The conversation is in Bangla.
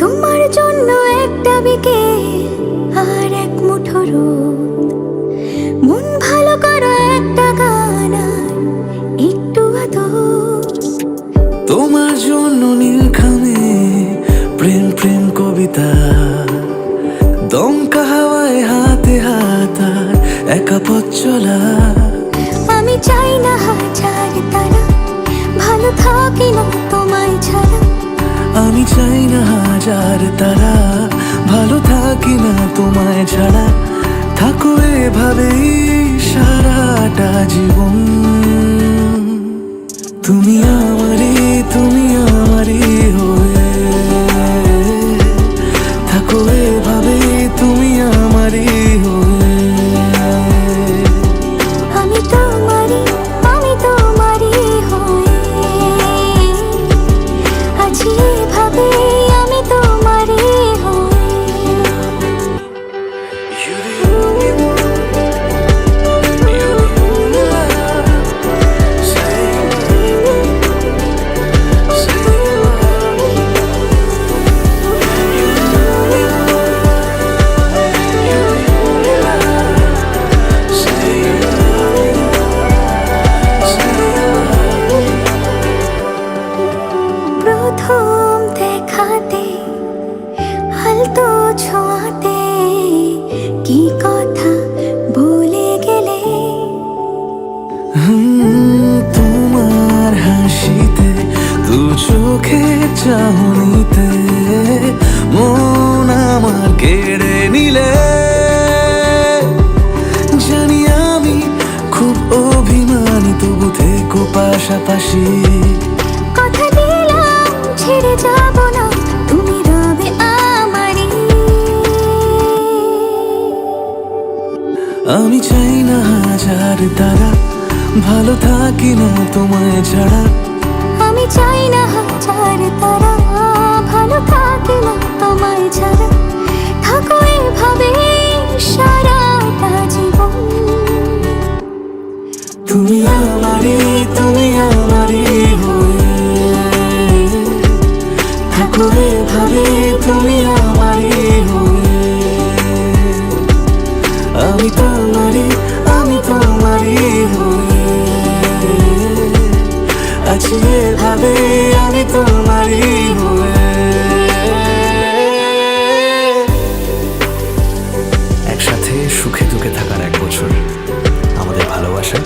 তোমার জন্য একটা বিকেল আর এক মুঠো রোদ, মন ভালো করো একটা গান আর একটু আদর। তোমার জন্য নীলখামে প্রেম প্রেম কবিতা, দমকা হাওয়ায় হাতে হাত আর একা পথ চলা। আমি চাই না হাজার তারা, ভালো থাকি না তোমায় ছাড়া। আমি চাই না হাজার তারা, ভালো থাকি না তোমায় ছাড়া। থাকো এভাবেই সারাটা জীবন। তুমি আমারই, তুমি আমারই হয়ে থাকো এভাবেই, তুমি আমারই হয়ে। আমি তোমারই, আমি তোমারই হয়ে আছি এভাবে, আমি তোমারই হয়ে। প্রথম দেখাতে হালতো ছোঁয়াতে কি কথা বলে গেলে। তোমার হাসিতে, দু চোখে চাহনিতে মন আমার কেড়ে নিলে। জানি আমি খুব অভিমানী, তবু থেকো পাশাপাশি। কথা দিলাম ছেড়ে যাব না, তুমি রবে আমারই। আমি চাই না হাজার তারা, ভালো থাকি না তোমায় ছাড়া। আমি চাই না হাজার তারা, ভালো থাকি না তোমায় ছাড়া। থাকো এভাবে সারাটা জীবন। তুমি আমারই, তুমি আমারই হয়ে থাকো এভাবে, তুমি আমারই হয়ে। আমি তোমারই, আমি তোমারই হয়ে আছি এভাবে, আমি তোমারই হয়ে। একসাথে সুখে দুঃখে থাকার 1 বছর আমাদের ভালোবাসা।